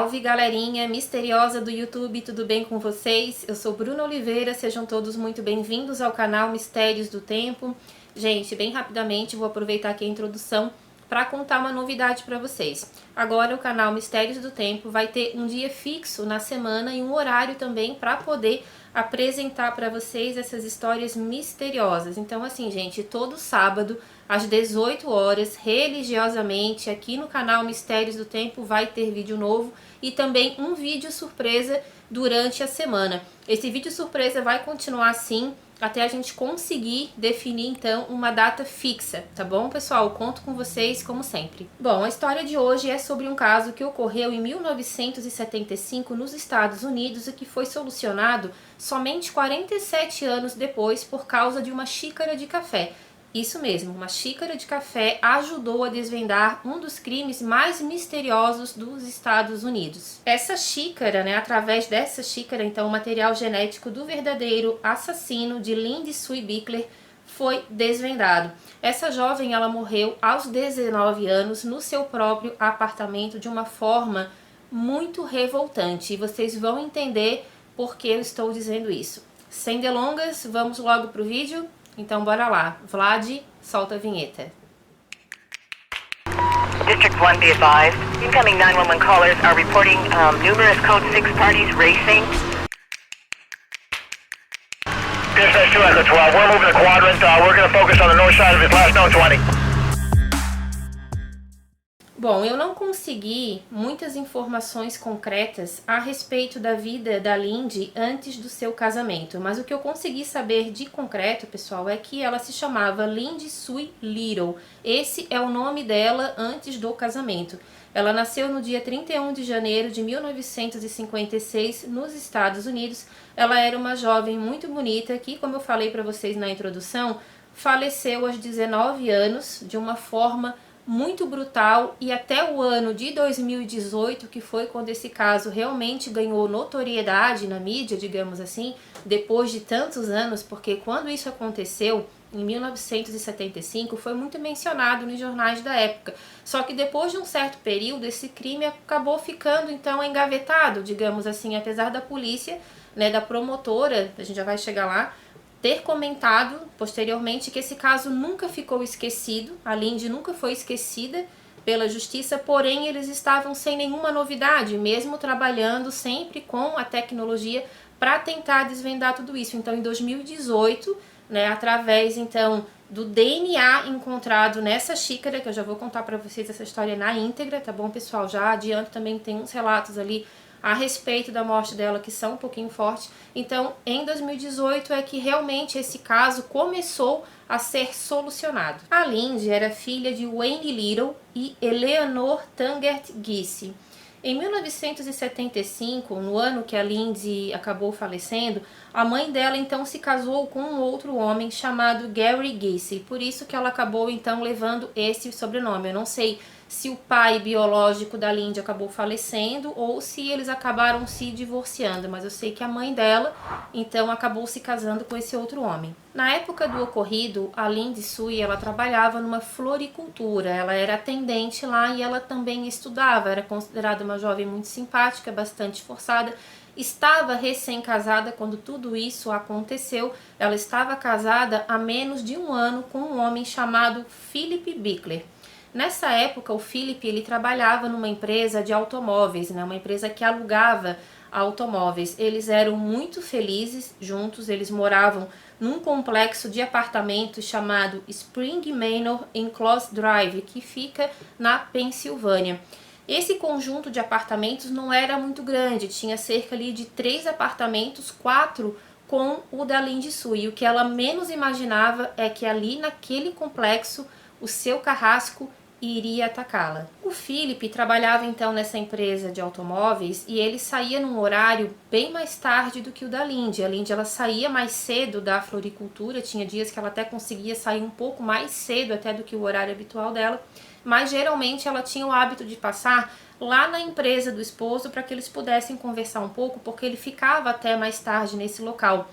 Salve galerinha misteriosa do YouTube, tudo bem com vocês? Eu sou Bruna Oliveira, sejam todos muito bem-vindos ao canal Mistérios do Tempo. Gente, bem rapidamente vou aproveitar aqui a introdução para contar uma novidade para vocês. Agora o canal Mistérios do Tempo vai ter um dia fixo na semana e um horário também para poder apresentar para vocês essas histórias misteriosas. Então assim, gente, todo sábado às 18 horas, religiosamente, aqui no canal Mistérios do Tempo vai ter vídeo novo e também um vídeo surpresa durante a semana. Esse vídeo surpresa vai continuar assim até a gente conseguir definir então uma data fixa, tá bom, pessoal? Eu conto com vocês como sempre. Bom, a história de hoje é sobre um caso que ocorreu em 1975 nos Estados Unidos e que foi solucionado somente 47 anos depois por causa de uma xícara de café. Isso mesmo, uma xícara de café ajudou a desvendar um dos crimes mais misteriosos dos Estados Unidos. Essa xícara, através dessa xícara, então, o material genético do verdadeiro assassino de Lindy Sue Bickler foi desvendado. Essa jovem, ela morreu aos 19 anos no seu próprio apartamento de uma forma muito revoltante. E vocês vão entender por que eu estou dizendo isso. Sem delongas, vamos logo para o vídeo? Então bora lá. Vlad, solta a vinheta. District 1, be advised. Incoming 911 callers are reporting numerous Code 6 parties racing. Dispatch 2 Echo 12, we're moving the quadrant. We're going to focus on the north side of his last known 20. Bom, eu não consegui muitas informações concretas a respeito da vida da Lindy antes do seu casamento, mas o que eu consegui saber de concreto, pessoal, é que ela se chamava Lindy Sue Little. Esse é o nome dela antes do casamento. Ela nasceu no dia 31 de janeiro de 1956 nos Estados Unidos. Ela era uma jovem muito bonita que, como eu falei para vocês na introdução, faleceu aos 19 anos de uma forma muito brutal, e até o ano de 2018, que foi quando esse caso realmente ganhou notoriedade na mídia, digamos assim, depois de tantos anos, porque quando isso aconteceu, em 1975, foi muito mencionado nos jornais da época. Só que depois de um certo período, esse crime acabou ficando então engavetado, digamos assim, apesar da polícia, da promotora, a gente já vai chegar lá, ter comentado posteriormente que esse caso nunca ficou esquecido, a Lindy nunca foi esquecida pela justiça, porém eles estavam sem nenhuma novidade, mesmo trabalhando sempre com a tecnologia para tentar desvendar tudo isso. Então em 2018, através então do DNA encontrado nessa xícara, que eu já vou contar para vocês essa história na íntegra, tá bom, pessoal? Já adianto, também tem uns relatos ali a respeito da morte dela que são um pouquinho fortes. Então, em 2018 é que realmente esse caso começou a ser solucionado. A Lindy era filha de Wayne Little e Eleanor Taggart Gisse. Em 1975, no ano que a Lindy acabou falecendo, a mãe dela então se casou com um outro homem chamado Gary Gisse. Por isso que ela acabou então levando esse sobrenome. Eu não sei se o pai biológico da Lindy acabou falecendo ou se eles acabaram se divorciando, mas eu sei que a mãe dela então acabou se casando com esse outro homem. Na época do ocorrido, a Lindy Sue, ela trabalhava numa floricultura, ela era atendente lá e ela também estudava, era considerada uma jovem muito simpática, bastante esforçada. Estava recém-casada quando tudo isso aconteceu. Ela estava casada há menos de um ano com um homem chamado Philip Bickler. Nessa época, o Philip, ele trabalhava numa empresa de automóveis, uma empresa que alugava automóveis. Eles eram muito felizes juntos, eles moravam num complexo de apartamentos chamado Spring Manor em Close Drive, que fica na Pensilvânia. Esse conjunto de apartamentos não era muito grande, tinha cerca ali de 3 apartamentos, 4 com o da Lindy Sue. E o que ela menos imaginava é que ali naquele complexo o seu carrasco iria atacá-la. O Philip trabalhava então nessa empresa de automóveis e ele saía num horário bem mais tarde do que o da Lindy. A Lindy, ela saía mais cedo da floricultura, tinha dias que ela até conseguia sair um pouco mais cedo até do que o horário habitual dela, mas geralmente ela tinha o hábito de passar lá na empresa do esposo para que eles pudessem conversar um pouco, porque ele ficava até mais tarde nesse local.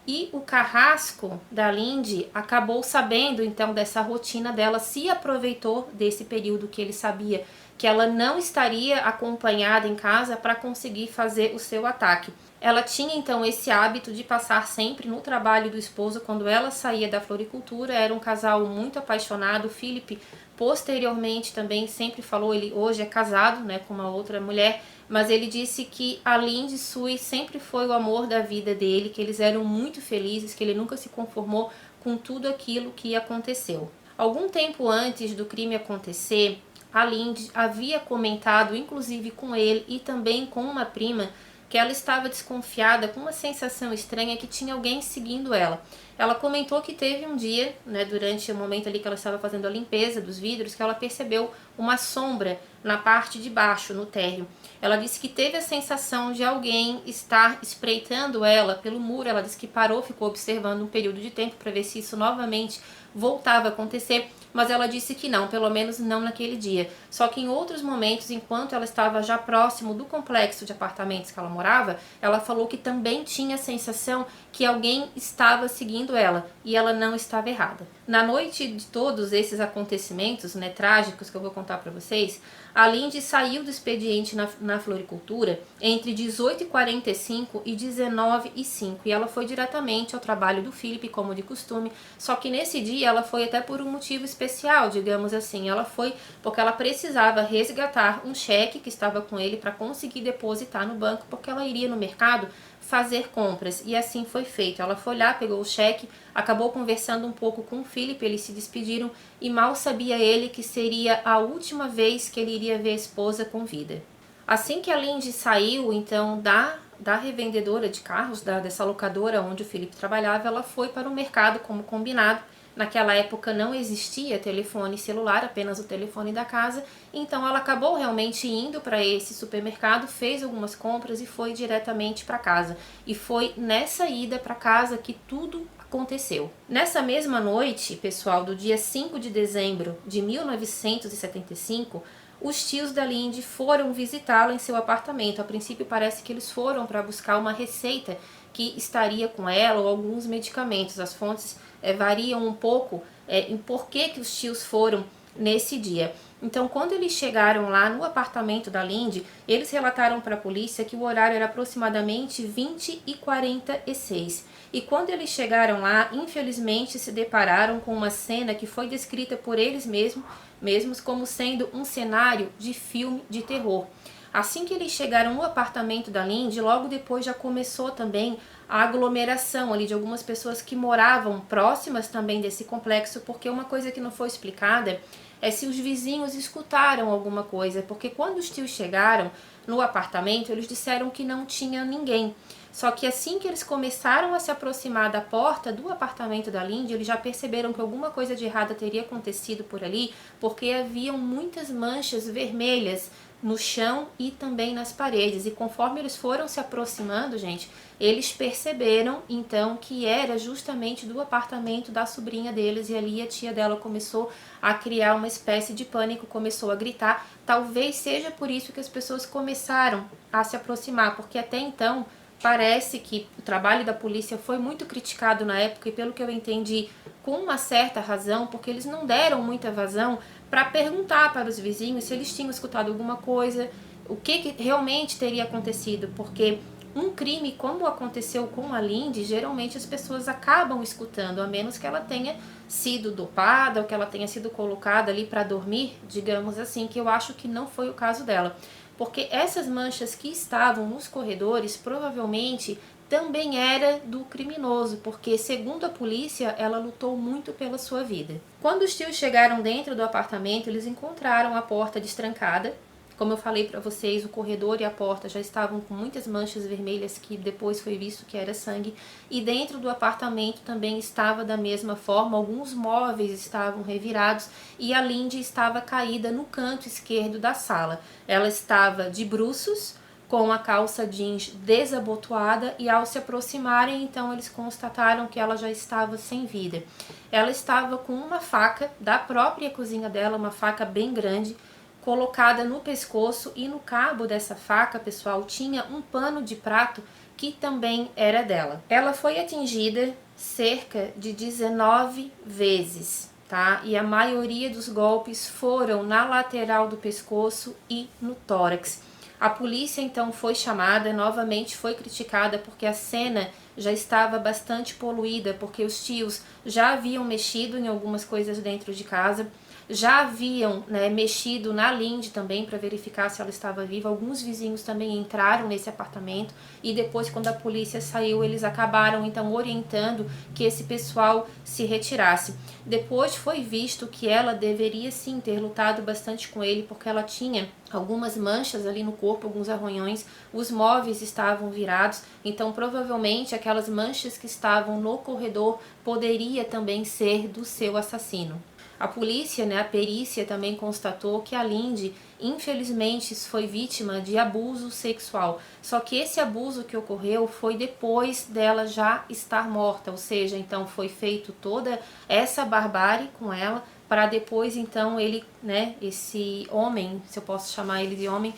E o carrasco da Lindy acabou sabendo então dessa rotina dela, se aproveitou desse período que ele sabia que ela não estaria acompanhada em casa para conseguir fazer o seu ataque. Ela tinha então esse hábito de passar sempre no trabalho do esposo quando ela saía da floricultura. Era um casal muito apaixonado. O Philip posteriormente também sempre falou, ele hoje é casado, né, com uma outra mulher, mas ele disse que a Lindy Sui sempre foi o amor da vida dele, que eles eram muito felizes, que ele nunca se conformou com tudo aquilo que aconteceu. Algum tempo antes do crime acontecer, a Lindy havia comentado, inclusive com ele e também com uma prima, que ela estava desconfiada, com uma sensação estranha que tinha alguém seguindo ela. Ela comentou que teve um dia, né, durante o momento ali que ela estava fazendo a limpeza dos vidros, que ela percebeu uma sombra na parte de baixo, no térreo. Ela disse que teve a sensação de alguém estar espreitando ela pelo muro. Ela disse que parou, ficou observando um período de tempo para ver se isso novamente voltava a acontecer, mas ela disse que não, pelo menos não naquele dia. Só que em outros momentos, enquanto ela estava já próximo do complexo de apartamentos que ela morava, ela falou que também tinha a sensação que alguém estava seguindo ela, e ela não estava errada. Na noite de todos esses acontecimentos, né, trágicos que eu vou contar para vocês, a Lindy saiu do expediente na floricultura entre 18h45 e 19h05, e ela foi diretamente ao trabalho do Philip, como de costume. Só que nesse dia ela foi até por um motivo especial, digamos assim. Ela foi porque ela precisava resgatar um cheque que estava com ele para conseguir depositar no banco, porque ela iria no mercado fazer compras, e assim foi feito. Ela foi lá, pegou o cheque, acabou conversando um pouco com o Philip, eles se despediram, e mal sabia ele que seria a última vez que ele iria ver a esposa com vida. Assim que a Lindy saiu então da revendedora de carros, dessa locadora onde o Philip trabalhava, ela foi para o mercado como combinado. Naquela época não existia telefone celular, apenas o telefone da casa, então ela acabou realmente indo para esse supermercado, fez algumas compras e foi diretamente para casa. E foi nessa ida para casa que tudo aconteceu. Nessa mesma noite, pessoal, do dia 5 de dezembro de 1975, os tios da Lindy foram visitá-la em seu apartamento. A princípio parece que eles foram para buscar uma receita que estaria com ela ou alguns medicamentos. As fontes variam um pouco em por que os tios foram nesse dia. Então, quando eles chegaram lá no apartamento da Lindy, eles relataram para a polícia que o horário era aproximadamente 20h46. E quando eles chegaram lá, infelizmente se depararam com uma cena que foi descrita por eles mesmos como sendo um cenário de filme de terror. Assim que eles chegaram no apartamento da Lindy, logo depois já começou também a aglomeração ali de algumas pessoas que moravam próximas também desse complexo, porque uma coisa que não foi explicada é se os vizinhos escutaram alguma coisa, porque quando os tios chegaram no apartamento, eles disseram que não tinha ninguém. Só que assim que eles começaram a se aproximar da porta do apartamento da Lindy, eles já perceberam que alguma coisa de errada teria acontecido por ali, porque haviam muitas manchas vermelhas no chão e também nas paredes. E conforme eles foram se aproximando, gente, eles perceberam então que era justamente do apartamento da sobrinha deles, e ali a tia dela começou a criar uma espécie de pânico, começou a gritar. Talvez seja por isso que as pessoas começaram a se aproximar, porque até então parece que o trabalho da polícia foi muito criticado na época, e pelo que eu entendi, com uma certa razão, porque eles não deram muita vazão para perguntar para os vizinhos se eles tinham escutado alguma coisa, o que realmente teria acontecido, porque um crime como aconteceu com a Lindy, geralmente as pessoas acabam escutando, a menos que ela tenha sido dopada ou que ela tenha sido colocada ali para dormir, digamos assim, que eu acho que não foi o caso dela. Porque essas manchas que estavam nos corredores provavelmente também era do criminoso, porque segundo a polícia, ela lutou muito pela sua vida. Quando os tios chegaram dentro do apartamento, eles encontraram a porta destrancada. Como eu falei para vocês, o corredor e a porta já estavam com muitas manchas vermelhas, que depois foi visto que era sangue. E dentro do apartamento também estava da mesma forma, alguns móveis estavam revirados e a Lindy estava caída no canto esquerdo da sala. Ela estava de bruços, com a calça jeans desabotoada, e ao se aproximarem, então eles constataram que ela já estava sem vida. Ela estava com uma faca da própria cozinha dela, uma faca bem grande, colocada no pescoço, e no cabo dessa faca, pessoal, tinha um pano de prato que que também era dela. Ela foi atingida cerca de 19 vezes, tá? E a maioria dos golpes foram na lateral do pescoço e no tórax. A polícia então foi chamada, novamente foi criticada porque a cena já estava bastante poluída, porque os tios já haviam mexido em algumas coisas dentro de casa, já haviam, né, mexido na Lindy também para verificar se ela estava viva. Alguns vizinhos também entraram nesse apartamento e depois, quando a polícia saiu, eles acabaram então orientando que esse pessoal se retirasse. Depois foi visto que ela deveria sim ter lutado bastante com ele, porque ela tinha algumas manchas ali no corpo, alguns arranhões, os móveis estavam virados, então provavelmente aquelas manchas que estavam no corredor poderia também ser do seu assassino. A polícia, né, a perícia também constatou que a Lindy, infelizmente, foi vítima de abuso sexual. Só que esse abuso que ocorreu foi depois dela já estar morta, ou seja, então foi feito toda essa barbárie com ela, para depois então ele, né, esse homem, se eu posso chamar ele de homem,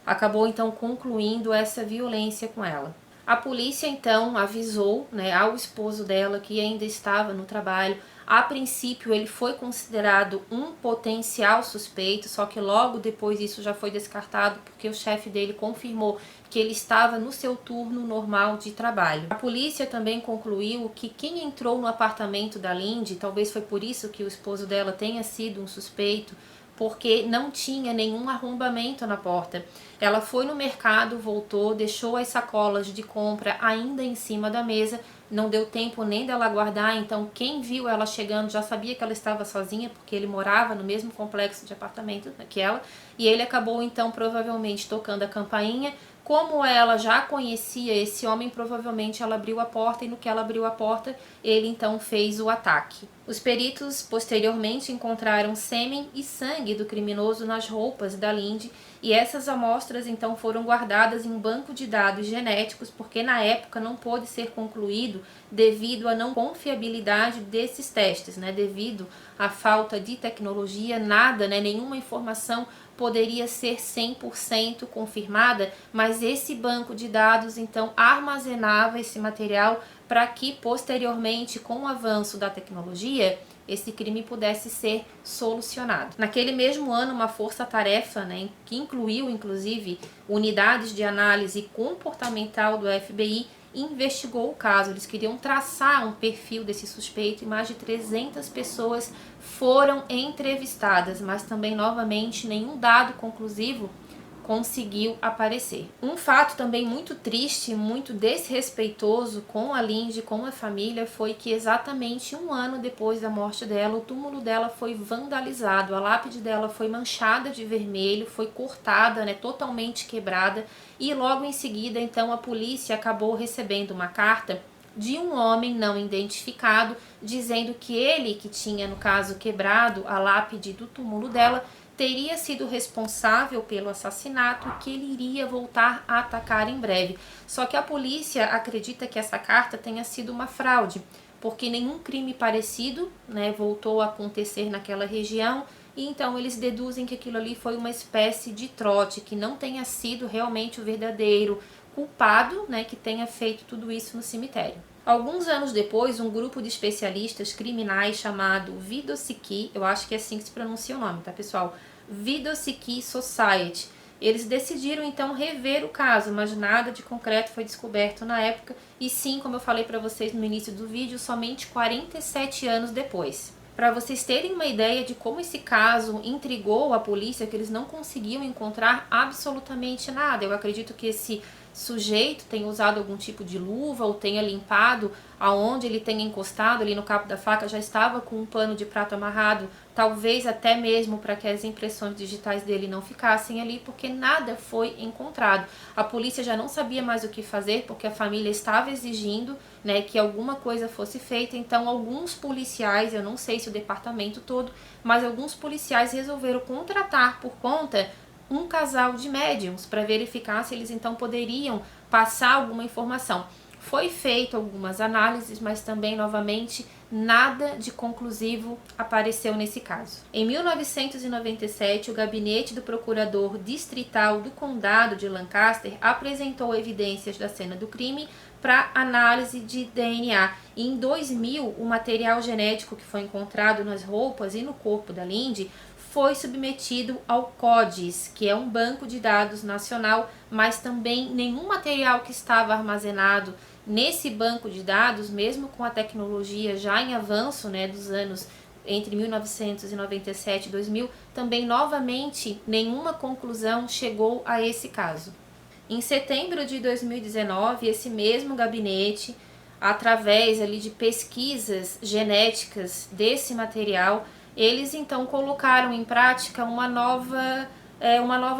acabou então concluindo essa violência com ela. A polícia então avisou, né, ao esposo dela, que ainda estava no trabalho. A princípio ele foi considerado um potencial suspeito, só que logo depois isso já foi descartado porque o chefe dele confirmou que ele estava no seu turno normal de trabalho. A polícia também concluiu que quem entrou no apartamento da Lindy, talvez foi por isso que o esposo dela tenha sido um suspeito, porque não tinha nenhum arrombamento na porta. Ela foi no mercado, voltou, deixou as sacolas de compra ainda em cima da mesa, não deu tempo nem dela guardar, então quem viu ela chegando já sabia que ela estava sozinha, porque ele morava no mesmo complexo de apartamento que ela, e ele acabou então provavelmente tocando a campainha. Como ela já conhecia esse homem, provavelmente ela abriu a porta, e no que ela abriu a porta, ele então fez o ataque. Os peritos posteriormente encontraram sêmen e sangue do criminoso nas roupas da Lindy, e essas amostras então foram guardadas em um banco de dados genéticos, porque na época não pôde ser concluído devido à não confiabilidade desses testes, né? Devido à falta de tecnologia, nada, né? Nenhuma informação poderia ser 100% confirmada, mas esse banco de dados então armazenava esse material para que posteriormente, com o avanço da tecnologia, esse crime pudesse ser solucionado. Naquele mesmo ano, uma força-tarefa, né, que incluiu inclusive unidades de análise comportamental do FBI, investigou o caso. Eles queriam traçar um perfil desse suspeito e mais de 300 pessoas foram entrevistadas, mas também, novamente, nenhum dado conclusivo conseguiu aparecer. Um fato também muito triste, muito desrespeitoso com a Lindy, com a família, foi que exatamente um ano depois da morte dela, o túmulo dela foi vandalizado, a lápide dela foi manchada de vermelho, foi cortada, né, totalmente quebrada, e logo em seguida, então, a polícia acabou recebendo uma carta de um homem não identificado, dizendo que ele, que tinha, no caso, quebrado a lápide do túmulo dela, teria sido responsável pelo assassinato e que ele iria voltar a atacar em breve. Só que a polícia acredita que essa carta tenha sido uma fraude, porque nenhum crime parecido, né, voltou a acontecer naquela região, e então eles deduzem que aquilo ali foi uma espécie de trote, que não tenha sido realmente o verdadeiro culpado, né, que tenha feito tudo isso no cemitério. Alguns anos depois, um grupo de especialistas criminais chamado Vidosiki, eu acho que é assim que se pronuncia o nome, tá, pessoal? Vidosiki Society. Eles decidiram então rever o caso, mas nada de concreto foi descoberto na época, e sim, como eu falei para vocês no início do vídeo, somente 47 anos depois. Para vocês terem uma ideia de como esse caso intrigou a polícia, que eles não conseguiam encontrar absolutamente nada. Eu acredito que esse sujeito tenha usado algum tipo de luva ou tenha limpado aonde ele tenha encostado ali no cabo da faca, já estava com um pano de prato amarrado, talvez até mesmo para que as impressões digitais dele não ficassem ali, porque nada foi encontrado. A polícia já não sabia mais o que fazer, porque a família estava exigindo, né, que alguma coisa fosse feita. Então alguns policiais, eu não sei se o departamento todo, mas alguns policiais resolveram contratar por conta um casal de médiums para verificar se eles então poderiam passar alguma informação. Foi feito algumas análises, mas também, novamente, nada de conclusivo apareceu nesse caso. Em 1997, o gabinete do procurador distrital do condado de Lancaster apresentou evidências da cena do crime para análise de DNA. E em 2000, o material genético que foi encontrado nas roupas e no corpo da Lindy foi submetido ao CODIS, que é um banco de dados nacional, mas também nenhum material que estava armazenado nesse banco de dados, mesmo com a tecnologia já em avanço, né, dos anos entre 1997 e 2000, também novamente nenhuma conclusão chegou a esse caso. Em setembro de 2019, esse mesmo gabinete, através ali de pesquisas genéticas desse material, eles então colocaram em prática uma nova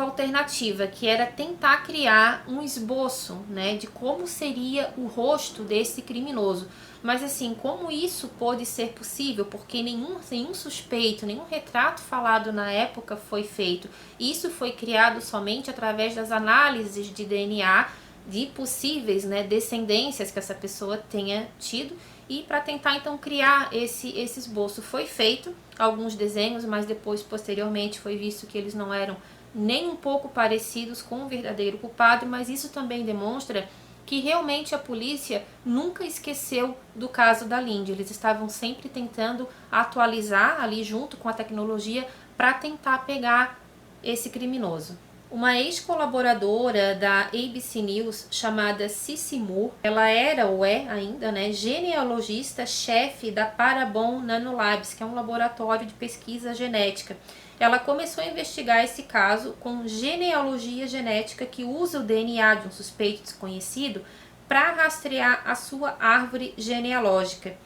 alternativa, que era tentar criar um esboço, né, de como seria o rosto desse criminoso. Mas assim, como isso pôde ser possível? Porque nenhum suspeito, nenhum retrato falado na época foi feito. Isso foi criado somente através das análises de DNA de possíveis, né, descendências que essa pessoa tenha tido. E para tentar então criar esse esboço foi feito alguns desenhos, mas depois posteriormente foi visto que eles não eram nem um pouco parecidos com o verdadeiro culpado, mas isso também demonstra que realmente a polícia nunca esqueceu do caso da Lindy. Eles estavam sempre tentando atualizar ali junto com a tecnologia para tentar pegar esse criminoso. Uma ex-colaboradora da ABC News chamada Cici Moore, ela era ou é ainda, né, genealogista-chefe da Parabon Nanolabs, que é um laboratório de pesquisa genética. Ela começou a investigar esse caso com genealogia genética, que usa o DNA de um suspeito desconhecido para rastrear a sua árvore genealógica.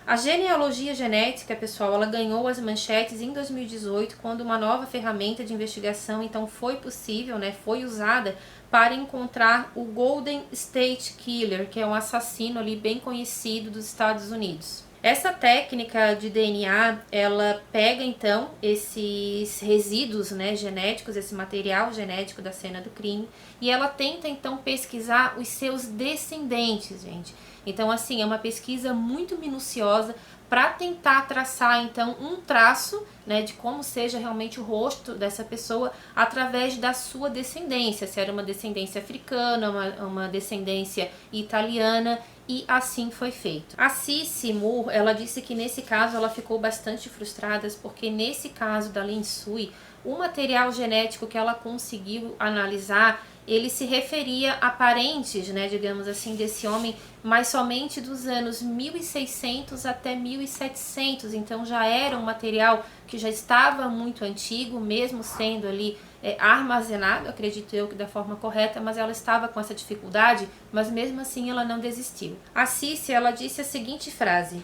A genealogia genética, pessoal, ela ganhou as manchetes em 2018, quando uma nova ferramenta de investigação então foi possível, né, foi usada para encontrar o Golden State Killer, que é um assassino ali bem conhecido dos Estados Unidos. Essa técnica de DNA, ela pega então esses resíduos, né, genéticos, esse material genético da cena do crime, e ela tenta então pesquisar os seus descendentes, gente. Então assim, é uma pesquisa muito minuciosa para tentar traçar então um traço, né, de como seja realmente o rosto dessa pessoa através da sua descendência, se era uma descendência africana, uma descendência italiana, e assim foi feito. A Cici Moore, ela disse que nesse caso ela ficou bastante frustrada, porque nesse caso da Lindy Sui, o material genético que ela conseguiu analisar, ele se referia a parentes, né, digamos assim, desse homem, mas somente dos anos 1600 até 1700, então já era um material que já estava muito antigo, mesmo sendo ali armazenado, acredito eu que da forma correta, mas ela estava com essa dificuldade, mas mesmo assim ela não desistiu. A Cici, ela disse a seguinte frase: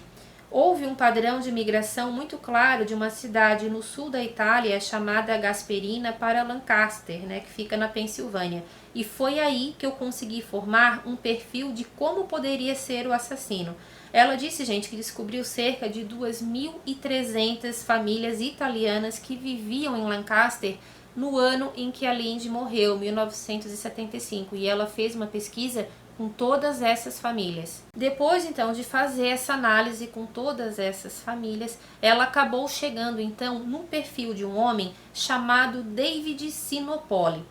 houve um padrão de migração muito claro de uma cidade no sul da Itália chamada Gasperina para Lancaster, né, que fica na Pensilvânia. E foi aí que eu consegui formar um perfil de como poderia ser o assassino. Ela disse, gente, que descobriu cerca de 2.300 famílias italianas que viviam em Lancaster no ano em que a Lindy morreu, 1975. E ela fez uma pesquisa com todas essas famílias. Depois, então, de fazer essa análise com todas essas famílias, ela acabou chegando, então, num perfil de um homem chamado David Sinopoli.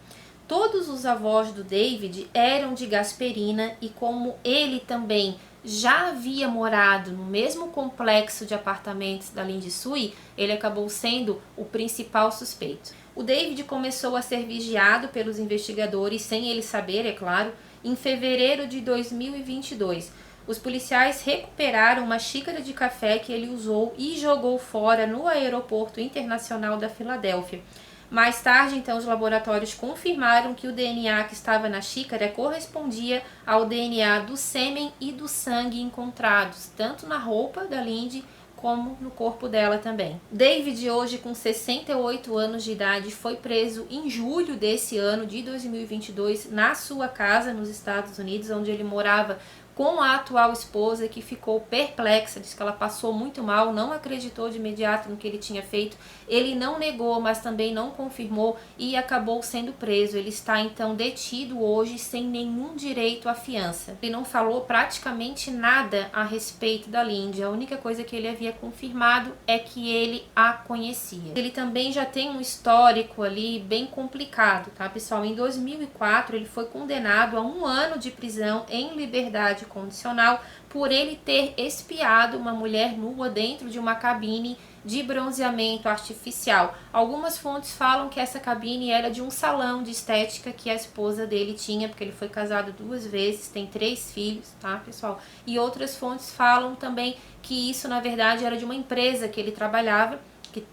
Todos os avós do David eram de Gasperina e como ele também já havia morado no mesmo complexo de apartamentos da Lindy Sui, ele acabou sendo o principal suspeito. O David começou a ser vigiado pelos investigadores, sem ele saber, é claro, em fevereiro de 2022. Os policiais recuperaram uma xícara de café que ele usou e jogou fora no aeroporto internacional da Filadélfia. Mais tarde, então, os laboratórios confirmaram que o DNA que estava na xícara correspondia ao DNA do sêmen e do sangue encontrados, tanto na roupa da Lindy como no corpo dela também. David, hoje com 68 anos de idade, foi preso em julho desse ano de 2022 na sua casa nos Estados Unidos, onde ele morava com a atual esposa, que ficou perplexa, diz que ela passou muito mal, não acreditou de imediato no que ele tinha feito. Ele não negou, mas também não confirmou e acabou sendo preso. Ele está então detido hoje sem nenhum direito à fiança. Ele não falou praticamente nada a respeito da Lindy. A única coisa que ele havia confirmado é que ele a conhecia. Ele também já tem um histórico ali bem complicado, tá, pessoal? Em 2004 ele foi condenado a 1 ano de prisão em liberdade condicional por ele ter espiado uma mulher nua dentro de uma cabine de bronzeamento artificial. Algumas fontes falam que essa cabine era de um salão de estética que a esposa dele tinha, porque ele foi casado 2 vezes, tem 3 filhos, tá, pessoal? E outras fontes falam também que isso, na verdade, era de uma empresa que ele trabalhava, que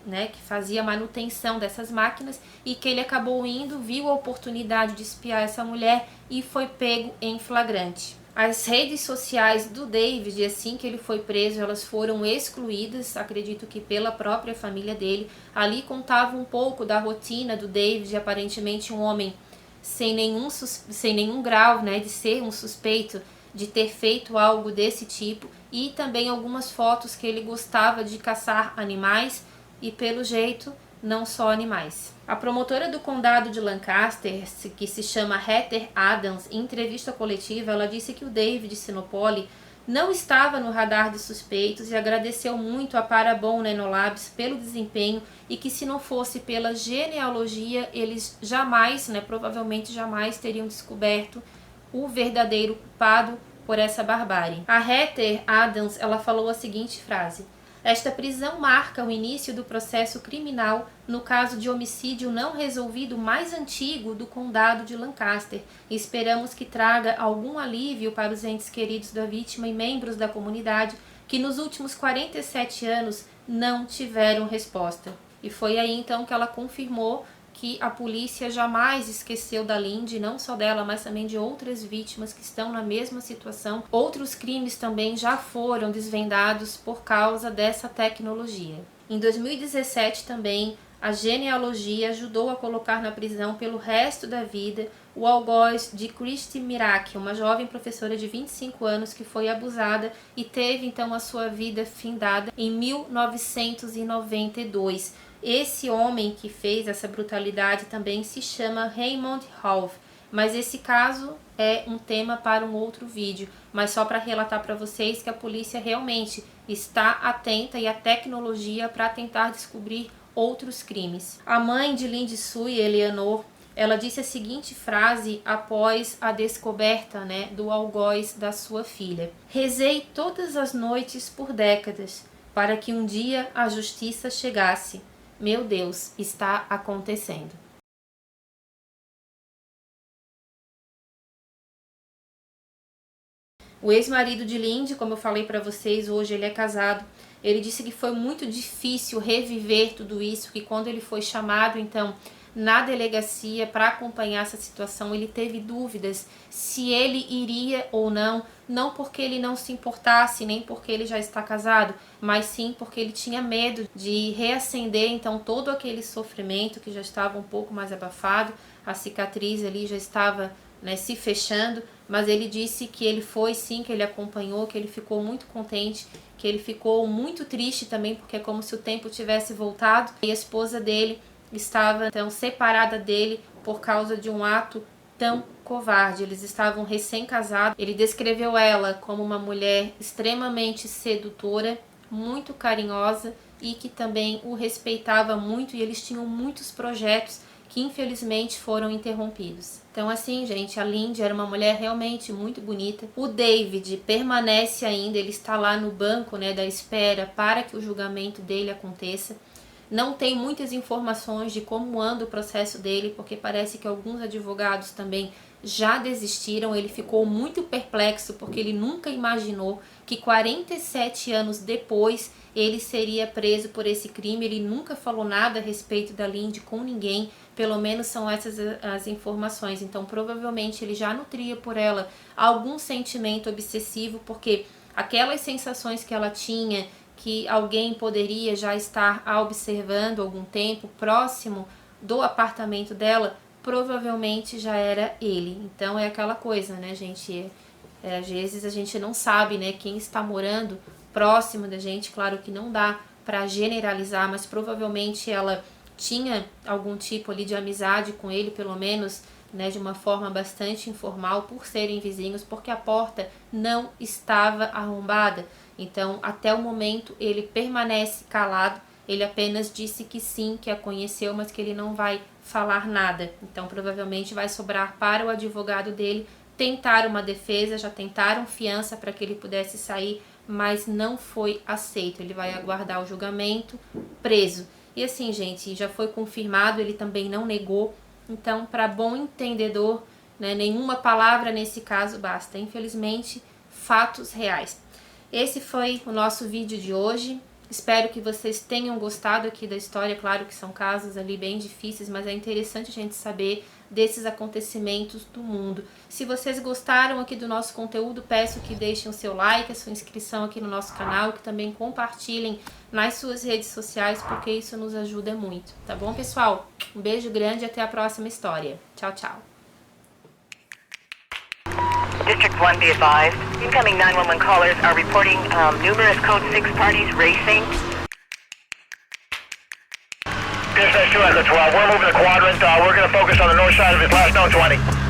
fazia manutenção dessas máquinas, e que ele acabou indo, viu a oportunidade de espiar essa mulher e foi pego em flagrante. As redes sociais do David, assim que ele foi preso, elas foram excluídas, acredito que pela própria família dele. Ali contava um pouco da rotina do David, aparentemente um homem sem nenhum grau, de ser um suspeito de ter feito algo desse tipo, e também algumas fotos que ele gostava de caçar animais, e pelo jeito não só animais. A promotora do condado de Lancaster, que se chama Heather Adams, em entrevista coletiva, ela disse que o David Sinopoli não estava no radar de suspeitos e agradeceu muito a Parabon Nanolabs pelo desempenho, e que se não fosse pela genealogia, eles jamais, provavelmente jamais teriam descoberto o verdadeiro culpado por essa barbárie. A Heather Adams, ela falou a seguinte frase: esta prisão marca o início do processo criminal no caso de homicídio não resolvido mais antigo do condado de Lancaster. Esperamos que traga algum alívio para os entes queridos da vítima e membros da comunidade que nos últimos 47 anos não tiveram resposta. E foi aí então que ela confirmou que a polícia jamais esqueceu da Lindy, não só dela, mas também de outras vítimas que estão na mesma situação. Outros crimes também já foram desvendados por causa dessa tecnologia. Em 2017 também, a genealogia ajudou a colocar na prisão pelo resto da vida o algoz de Christy Miracle, uma jovem professora de 25 anos que foi abusada e teve então a sua vida findada em 1992. Esse homem que fez essa brutalidade também se chama Raymond Hove, mas esse caso é um tema para um outro vídeo, mas só para relatar para vocês que a polícia realmente está atenta e a tecnologia para tentar descobrir outros crimes. A mãe de Lindy Sue, Eleanor, ela disse a seguinte frase após a descoberta do algoz da sua filha: rezei todas as noites por décadas para que um dia a justiça chegasse. Meu Deus, está acontecendo. O ex-marido de Lindy, como eu falei para vocês, hoje ele é casado. Ele disse que foi muito difícil reviver tudo isso, que quando ele foi chamado, então, na delegacia para acompanhar essa situação, ele teve dúvidas se ele iria ou não, não porque ele não se importasse, nem porque ele já está casado, mas sim porque ele tinha medo de reacender então todo aquele sofrimento que já estava um pouco mais abafado, a cicatriz ali já estava se fechando, mas ele disse que ele foi sim, que ele acompanhou, que ele ficou muito contente, que ele ficou muito triste também, porque é como se o tempo tivesse voltado, e a esposa dele estava então separada dele por causa de um ato tão covarde. Eles estavam recém-casados. Ele descreveu ela como uma mulher extremamente sedutora, muito carinhosa e que também o respeitava muito, e eles tinham muitos projetos que infelizmente foram interrompidos. Então assim, gente, a Lindy era uma mulher realmente muito bonita. O David permanece ainda, ele está lá no banco da espera para que o julgamento dele aconteça. Não tem muitas informações de como anda o processo dele, porque parece que alguns advogados também já desistiram. Ele ficou muito perplexo, porque ele nunca imaginou que 47 anos depois ele seria preso por esse crime. Ele nunca falou nada a respeito da Lindy com ninguém, pelo menos são essas as informações. Então provavelmente ele já nutria por ela algum sentimento obsessivo, porque aquelas sensações que ela tinha, que alguém poderia já estar a observando há algum tempo próximo do apartamento dela, provavelmente já era ele. Então é aquela coisa, gente? Às vezes a gente não sabe, né, quem está morando próximo da gente. Claro que não dá para generalizar, mas provavelmente ela tinha algum tipo ali de amizade com ele, pelo menos, né, de uma forma bastante informal, por serem vizinhos, porque a porta não estava arrombada. Então, até o momento, ele permanece calado. Ele apenas disse que sim, que a conheceu, mas que ele não vai falar nada. Então, provavelmente vai sobrar para o advogado dele tentar uma defesa. Já tentaram fiança para que ele pudesse sair, mas não foi aceito. Ele vai aguardar o julgamento, preso. E assim, gente, já foi confirmado, ele também não negou. Então, para bom entendedor, né, nenhuma palavra nesse caso basta. Infelizmente, fatos reais. Esse foi o nosso vídeo de hoje. Espero que vocês tenham gostado aqui da história. Claro que são casos ali bem difíceis, mas é interessante a gente saber desses acontecimentos do mundo. Se vocês gostaram aqui do nosso conteúdo, peço que deixem o seu like, a sua inscrição aqui no nosso canal, que também compartilhem nas suas redes sociais, porque isso nos ajuda muito. Tá bom, pessoal? Um beijo grande e até a próxima história. Tchau, tchau. District 1, be advised. Incoming 911 callers are reporting numerous Code 6 parties racing. Dispatch 2 has a 12. We're moving the quadrant. We're going to focus on the north side of his last known 20.